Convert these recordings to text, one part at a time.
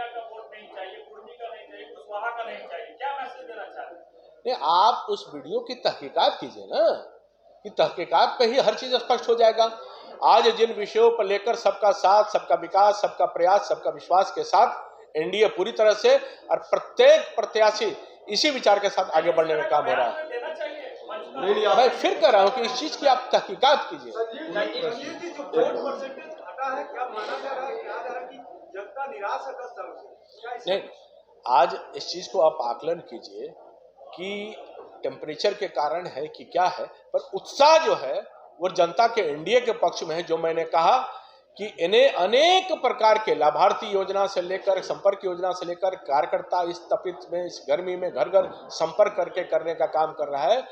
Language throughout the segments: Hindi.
भूटिया का वोट नहीं चाहिए, कुर्मी का नहीं चाहिए, कुशवाहा का नहीं चाहिए, क्या मैसेज देना चाहते हैं? नहीं, आप उस वीडियो की तहकीकात कीजिए ना, कि तहकीकात पे ही हर चीज स्पष्ट हो जाएगा। आज जिन विषयों पर लेकर सबका साथ, सबका विकास, सबका प्रयास, सबका विश्वास के साथ एनडीए पूरी तरह से और प्रत्येक प्रत्याशी इसी विचार के साथ आगे बढ़ने का काम हो रहा है। देना चाहिए मैं फिर कह रहा हूं कि इस चीज की आप तहकीकात कीजिए। नहीं, आज इस चीज को आप आकलन कीजिए कि टेम्परेचर के कारण है कि क्या है, पर उत्साह जो है वो जनता के एनडीए के पक्ष में है। जो मैंने कहा कि इन्हें अनेक प्रकार के लाभार्थी योजना से लेकर, संपर्क योजना से लेकर, कार्यकर्ता इस तपित में, इस गर्मी में घर घर संपर्क करके करने का काम कर रहा है।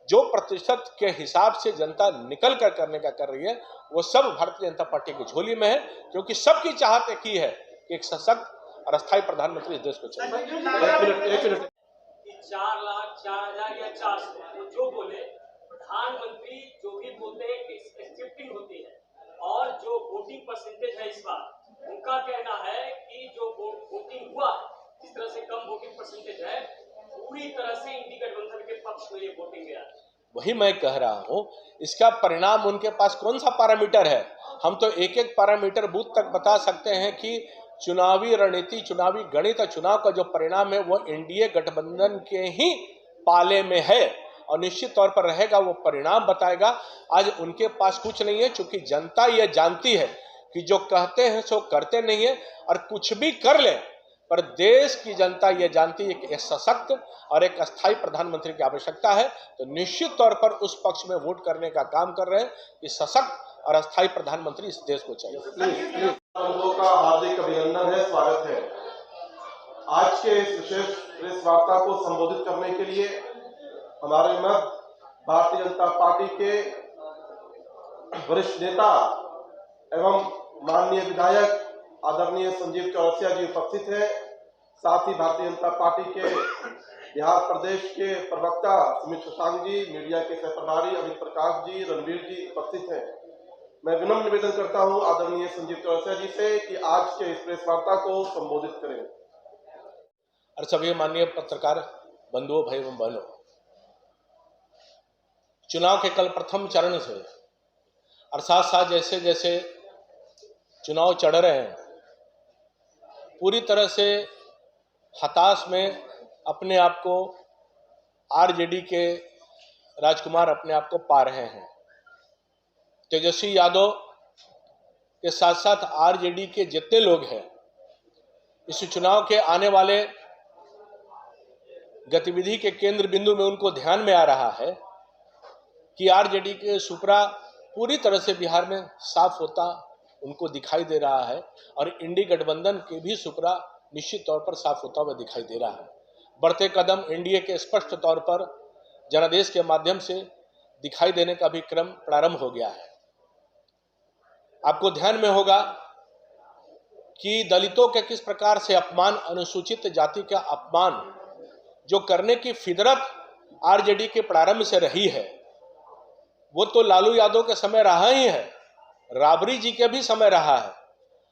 जो प्रतिशत के हिसाब से जनता निकल कर करने का कर रही है, वो सब भारतीय जनता पार्टी की झोली में है, क्योंकि सबकी चाहत एक ही है कि एक सशक्त और अस्थायी प्रधानमंत्री इस देश को चाहिए। एक मिनट 4 लाख 4,000 या 400 जो बोले, प्रधानमंत्री जो भी बोलते हैं कि शिफ्टिंग होती है, और जो वोटिंग परसेंटेज है इस बार, उनका कहना है कि जो वोटिंग हुआ, जिस तरह से कम वोटिंग परसेंटेज है, पूरी तरह से इंडी गठबंधन के पक्ष में ये वोटिंग गया। वही मैं कह रहा हूं, इसका परिणाम उनके पास कौन सा पैरामीटर है? हम तो एक एक पैरामीटर बूथ तक बता सकते हैं कि चुनावी रणनीति, चुनावी गणित और चुनाव का जो परिणाम है वो एनडीए गठबंधन के ही पाले में है और निश्चित तौर पर रहेगा, वो परिणाम बताएगा। आज उनके पास कुछ नहीं है, क्योंकि जनता ये जानती है कि जो कहते हैं सो करते नहीं है, और कुछ भी कर ले पर देश की जनता ये जानती है कि एक सशक्त और एक अस्थायी प्रधानमंत्री की आवश्यकता है। तो निश्चित तौर पर उस पक्ष में वोट करने का काम कर रहे हैं कि सशक्त और अस्थायी प्रधानमंत्री इस देश को चाहिए। का हार्दिक अभिनंदन है, स्वागत है। आज के इस विशेष प्रेस वार्ता को संबोधित करने के लिए हमारे मध्य भारतीय जनता पार्टी के वरिष्ठ नेता एवं माननीय विधायक आदरणीय संजीव चौरसिया जी उपस्थित हैं। साथ ही भारतीय जनता पार्टी के बिहार प्रदेश के प्रवक्ता सुमित शशांक जी, मीडिया के सह प्रभारी अमित प्रकाश जी, रणवीर जी उपस्थित हैं। मैं विनम्र निवेदन करता हूं आदरणीय संजीव चौरसिया जी से कि आज के इस प्रेस वार्ता को संबोधित करें। और सभी माननीय पत्रकार बंधुओं, भाई एवं बहनों, चुनाव के कल प्रथम चरण से और साथ साथ जैसे जैसे चुनाव चढ़ रहे हैं, पूरी तरह से हताश में अपने आप को आरजेडी के राजकुमार अपने आप को पा रहे हैं। तेजस्वी यादव के साथ साथ आरजेडी के जितने लोग हैं, इस चुनाव के आने वाले गतिविधि के केंद्र बिंदु में उनको ध्यान में आ रहा है कि आरजेडी के सुपरा पूरी तरह से बिहार में साफ होता उनको दिखाई दे रहा है, और इंडी गठबंधन के भी सुपरा निश्चित तौर पर साफ होता हुआ दिखाई दे रहा है। बढ़ते कदम एनडीए के स्पष्ट तौर पर जनादेश के माध्यम से दिखाई देने का भी क्रम प्रारंभ हो गया है। आपको ध्यान में होगा कि दलितों के किस प्रकार से अपमान, अनुसूचित जाति का अपमान जो करने की फितरत आरजेडी के प्रारंभ से रही है, वो तो लालू यादव के समय रहा ही है, राबड़ी जी के भी समय रहा है,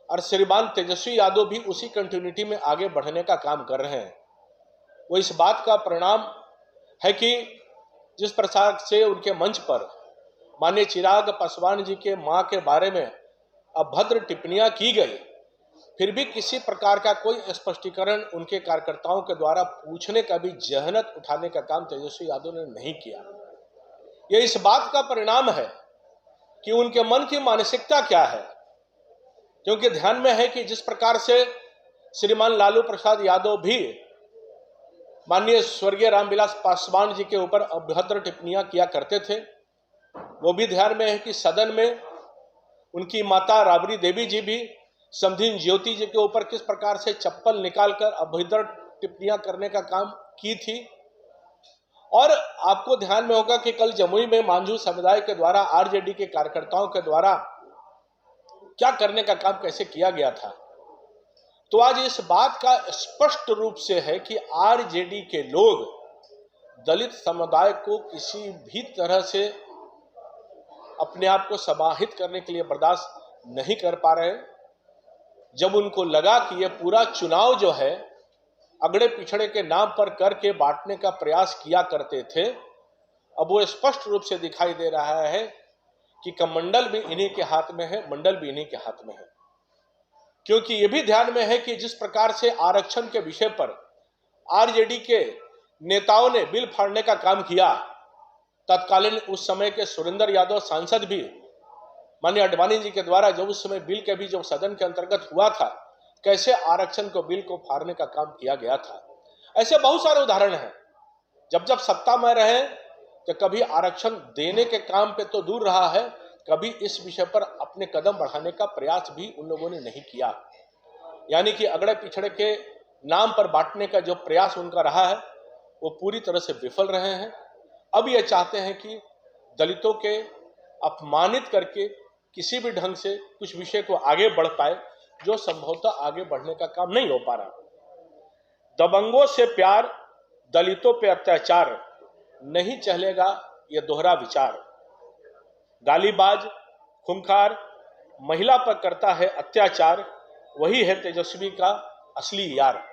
और श्रीमान तेजस्वी यादव भी उसी कंटिन्यूटी में आगे बढ़ने का काम कर रहे हैं। वो इस बात का परिणाम है कि जिस प्रकार से उनके मंच पर माननीय चिराग पासवान जी के मां के बारे में अभद्र टिप्पणियां की गई, फिर भी किसी प्रकार का कोई स्पष्टीकरण उनके कार्यकर्ताओं के द्वारा पूछने का भी जहनत उठाने का काम तेजस्वी यादव ने नहीं किया। यह इस बात का परिणाम है कि उनके मन की मानसिकता क्या है, क्योंकि ध्यान में है कि जिस प्रकार से श्रीमान लालू प्रसाद यादव भी माननीय स्वर्गीय रामविलास पासवान जी के ऊपर अभद्र टिप्पणियां किया करते थे, वो भी ध्यान में है कि सदन में उनकी माता राबड़ी देवी जी भी समधिन ज्योति जी के ऊपर किस प्रकार से चप्पल निकालकर अभद्र टिप्पणियां करने का काम की थी। और आपको ध्यान में होगा कि कल जमुई में मांझू समुदाय के द्वारा आरजेडी के कार्यकर्ताओं के द्वारा क्या करने का काम कैसे किया गया था। तो आज इस बात का स्पष्ट रूप से है कि आरजेडी के लोग दलित समुदाय को किसी भी तरह से अपने आप को समाहित करने के लिए बर्दाश्त नहीं कर पा रहे। जब उनको लगा कि ये पूरा चुनाव जो है अगड़े पिछड़े के नाम पर करके बांटने का प्रयास किया करते थे, अब वो स्पष्ट रूप से दिखाई दे रहा है कि कमंडल भी इन्हीं के हाथ में है, मंडल भी इन्हीं के हाथ में है। क्योंकि ये भी ध्यान में है कि जिस प्रकार से आरक्षण के विषय पर आरजेडी के नेताओं ने बिल फाड़ने का काम किया, तत्कालीन उस समय के सुरेंद्र यादव सांसद भी माननीय आडवाणी जी के द्वारा जब उस समय बिल के भी जो सदन के अंतर्गत हुआ था, कैसे आरक्षण को बिल को फाड़ने का काम किया गया था। ऐसे बहुत सारे उदाहरण हैं। जब जब सत्ता में रहे तो कभी आरक्षण देने के काम पे तो दूर रहा है, कभी इस विषय पर अपने कदम बढ़ाने का प्रयास भी उन लोगों ने नहीं किया। यानी कि अगड़े पिछड़े के नाम पर बांटने का जो प्रयास उनका रहा है वो पूरी तरह से विफल रहे हैं। अब ये चाहते हैं कि दलितों के अपमानित करके किसी भी ढंग से कुछ विषय को आगे बढ़ पाए, जो संभवतः आगे बढ़ने का काम नहीं हो पा रहा। दबंगों से प्यार, दलितों पे अत्याचार, नहीं चलेगा यह दोहरा विचार। गालीबाज, खूंखार, महिला पर करता है अत्याचार, वही है तेजस्वी का असली यार।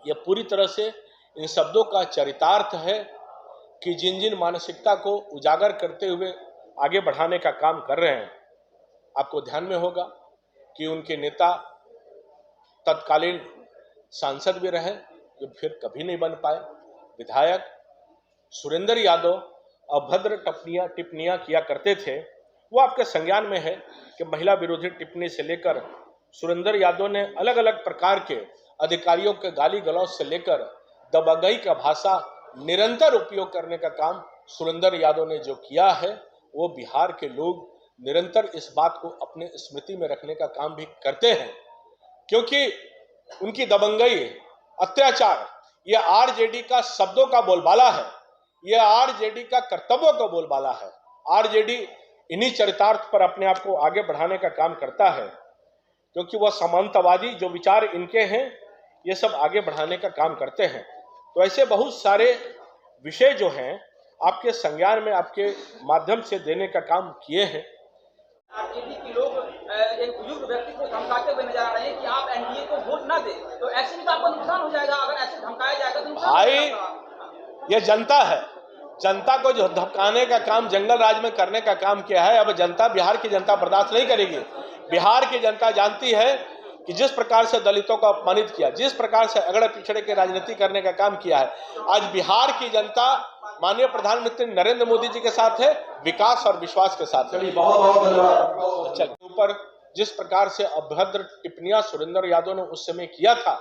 यह पूरी तरह से इन शब्दों का चरितार्थ है कि जिन जिन मानसिकता को उजागर करते हुए आगे बढ़ाने का काम कर रहे हैं। आपको ध्यान में होगा कि उनके नेता तत्कालीन सांसद भी रहे, जो फिर कभी नहीं बन पाए। विधायक सुरेंद्र यादव अभद्र टिप्पणियां किया करते थे, वो आपके संज्ञान में है कि महिला विरोधी टिप्पणी से लेकर सुरेंद्र यादव ने अलग अलग प्रकार के अधिकारियों के गाली गलौज से लेकर दबंगई का भाषा निरंतर उपयोग करने का काम सुरेंद्र यादव ने जो किया है, वो बिहार के लोग निरंतर इस बात को अपने स्मृति में रखने का काम भी करते हैं। क्योंकि उनकी दबंगई, अत्याचार, यह आरजेडी का शब्दों का बोलबाला है, यह आरजेडी का कर्तव्यों का बोलबाला है। आरजेडी इन्हीं चरितार्थ पर अपने आप को आगे बढ़ाने का काम करता है, क्योंकि वह समानतावादी जो विचार इनके हैं, ये सब आगे बढ़ाने का काम करते हैं। तो ऐसे बहुत सारे विषय जो हैं आपके संज्ञान में आपके माध्यम से देने का काम किए हैं। आरजेडी के लोग एक बुजुर्ग व्यक्ति को धमकाते हुए नजर आ रहे हैं कि आप एनडीए को वोट ना दें, तो ऐसे में तो आपको नुकसान हो जाएगा। अगर ऐसे धमकाया जाएगा तो भाई ये जनता है, जनता को जो धमकाने का काम जंगल राज में करने का काम किया है, अब जनता, बिहार की जनता बर्दाश्त नहीं करेगी। बिहार की जनता जानती है कि जिस प्रकार से दलितों को अपमानित किया, जिस प्रकार से अगड़े पिछड़े के राजनीति करने का काम किया है, आज बिहार की जनता माननीय प्रधानमंत्री नरेंद्र मोदी जी के साथ है, विकास और विश्वास के साथ है। बहुत धन्यवाद। ऊपर जिस प्रकार से अभद्र टिप्पणियां सुरेंद्र यादव ने उस समय किया था,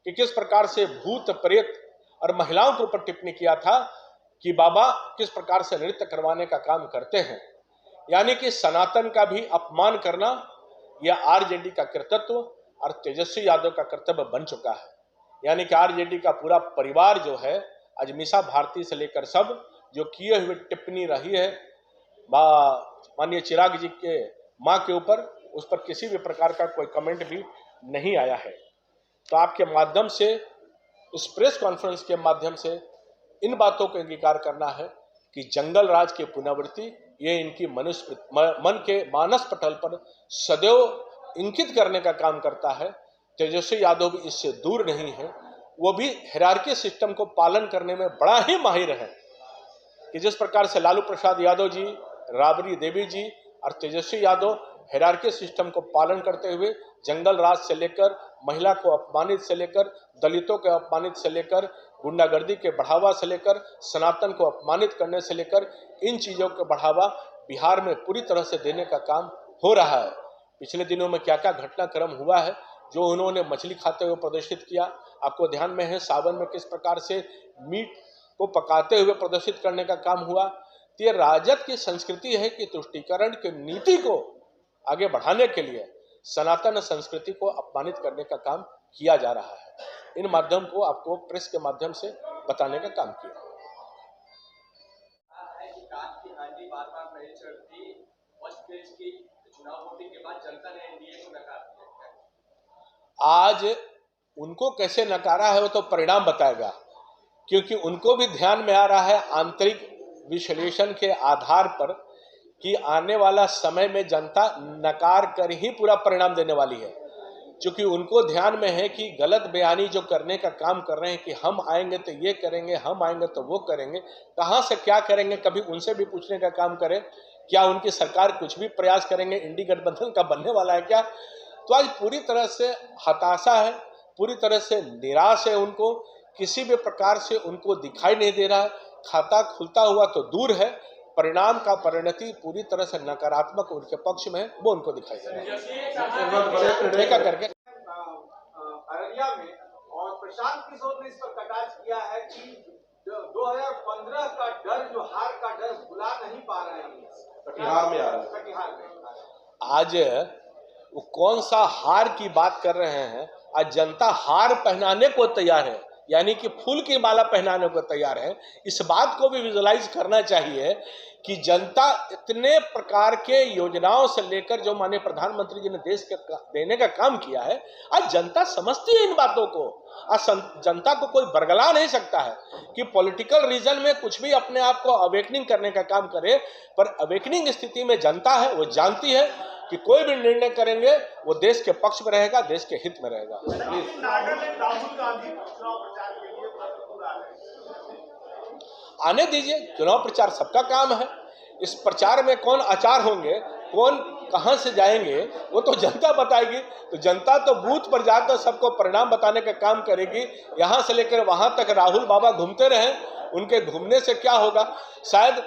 कि किस प्रकार से भूत प्रेत और महिलाओं के ऊपर टिप्पणी किया था कि बाबा किस प्रकार से नृत्य करवाने का काम करते हैं, यानी कि सनातन का भी अपमान करना यह आरजेडी का कर्तव्य और तेजस्वी यादव का कर्तव्य बन चुका है। यानी कि आरजेडी का पूरा परिवार जो है, आज मीसा भारती से लेकर सब जो किए हुए टिप्पणी रही है माननीय चिराग जी के मां के ऊपर, उस पर किसी भी प्रकार का कोई कमेंट भी नहीं आया है। तो आपके माध्यम से, इस प्रेस कॉन्फ्रेंस के माध्यम से इन बातों को अंगीकार करना है कि जंगल राज की पुनरावृत्ति ये इनकी मन के मानस पटल पर सदैव इंकित करने का काम करता है। तेजस्वी यादव भी इससे दूर नहीं है, वो भी हायरार्की सिस्टम को पालन करने में बड़ा ही माहिर है। कि जिस प्रकार से लालू प्रसाद यादव जी, राबड़ी देवी जी और तेजस्वी यादव हायरार्की सिस्टम को पालन करते हुए जंगल राज से लेकर महिला को अपमानित से लेकर दलितों के अपमानित से लेकर गुंडागर्दी के बढ़ावा से लेकर सनातन को अपमानित करने से लेकर इन चीजों का बढ़ावा बिहार में पूरी तरह से देने का काम हो रहा है। पिछले दिनों में क्या क्या घटनाक्रम हुआ है, जो उन्होंने मछली खाते हुए प्रदर्शित किया, आपको ध्यान में है। सावन में किस प्रकार से मीट को पकाते हुए प्रदर्शित करने का काम हुआ। तो ये राजद की संस्कृति है कि तुष्टीकरण की नीति को आगे बढ़ाने के लिए सनातन संस्कृति को अपमानित करने का काम किया जा रहा है। इन माध्यम को आपको प्रेस के माध्यम से बताने का काम किया। आज उनको कैसे नकारा है वो तो परिणाम बताएगा, क्योंकि उनको भी ध्यान में आ रहा है आंतरिक विश्लेषण के आधार पर कि आने वाला समय में जनता नकार कर ही पूरा परिणाम देने वाली है। चूंकि उनको ध्यान में है कि गलत बयानी जो करने का काम कर रहे हैं कि हम आएंगे तो ये करेंगे, हम आएंगे तो वो करेंगे, कहाँ से क्या करेंगे, कभी उनसे भी पूछने का काम करें। क्या उनकी सरकार कुछ भी प्रयास करेंगे, इंडी गठबंधन का बनने वाला है क्या? तो आज पूरी तरह से हताशा है, पूरी तरह से निराश है। उनको किसी भी प्रकार से उनको दिखाई नहीं दे रहा है। खाता खुलता हुआ तो दूर है, परिणाम का परिणति पूरी तरह से नकारात्मक उनके पक्ष में है, वो उनको दिखाई दे रहा है। देखा करके अररिया में और प्रशांत किशोर ने इस पर कटाक्ष किया है कि 2015 का डर, जो हार का डर भुला नहीं पा रहे हैं, कटिहार में आ रहा है। कटिहार में आज वो कौन सा हार की बात कर रहे हैं? आज जनता हार पहनाने को तैयार है, यानी कि फूल की माला पहनाने को तैयार है। इस बात को भी विजुअलाइज करना चाहिए कि जनता इतने प्रकार के योजनाओं से लेकर जो माननीय प्रधानमंत्री जी ने देश के देने का काम किया है, आज जनता समझती है इन बातों को। आज जनता को कोई बरगला नहीं सकता है कि पॉलिटिकल रीजन में कुछ भी अपने आप को अवेकनिंग करने का काम करे, पर अवेकनिंग स्थिति में जनता है, वो जानती है कि कोई भी निर्णय करेंगे वो देश के पक्ष में रहेगा, देश के हित में रहेगा। राहुल गांधी चुनाव प्रचार के लिए भरपूर आ रहे हैं। आने दीजिए, चुनाव प्रचार सबका काम है। इस प्रचार में कौन आचार होंगे, कौन कहां से जाएंगे, वो तो जनता बताएगी। तो जनता तो बूथ पर जाकर सबको परिणाम बताने का काम करेगी। यहां से लेकर वहां तक राहुल बाबा घूमते रहे, उनके घूमने से क्या होगा? शायद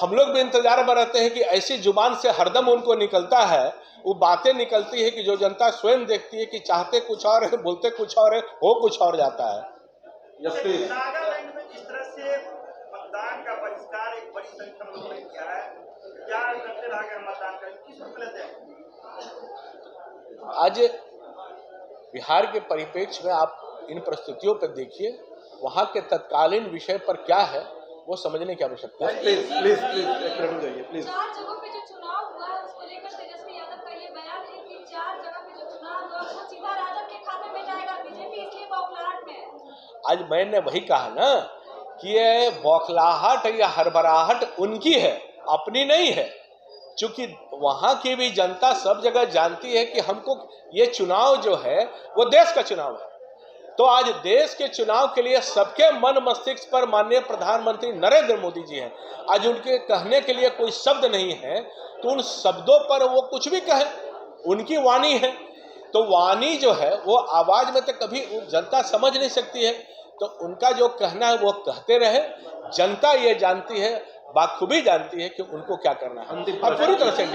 हम लोग भी इंतजार में रहते हैं कि ऐसी जुबान से हरदम उनको निकलता है, वो बातें निकलती है कि जो जनता स्वयं देखती है कि चाहते कुछ और है, बोलते कुछ और है, हो कुछ और जाता है। नागालैंड में जिस तरह से मतदान का बहिष्कार एक बड़ी संख्या में लोगों ने किया है, क्या करते रह गए मतदान करें, किस पर लेते हैं? आज बिहार के परिप्रेक्ष्य में आप इन परिस्थितियों पर देखिए, वहां के तत्कालीन विषय पर क्या है वो समझने की आवश्यकता है। प्लीज प्लीज प्लीज एक मिनट जाइए प्लीज। 4 जगहों पे जो चुनाव हुआ है उसको लेकर तेजस्वी यादव का ये बयान है कि 4 जगह पे जो चुनाव हुआ वो सीधा राजद के खाते में जाएगा, बीजेपी इसलिए बौखलाहट में है। आज मैंने वही कहा ना कि ये बौखलाहट या हड़बड़ाहट उनकी है, अपनी नहीं है। चूंकि वहां की भी जनता सब जगह जानती है कि हमको ये चुनाव जो है वो देश का चुनाव है। तो आज देश के चुनाव के लिए सबके मन मस्तिष्क पर माननीय प्रधानमंत्री नरेंद्र मोदी जी हैं। आज उनके कहने के लिए कोई शब्द नहीं है, तो उन शब्दों पर वो कुछ भी कहे, उनकी वाणी है। तो वाणी जो है वो आवाज में तो कभी जनता समझ नहीं सकती है, तो उनका जो कहना है वो कहते रहे। जनता ये जानती है, बाखूबी जानती है कि उनको क्या करना है, और पूरी तरह से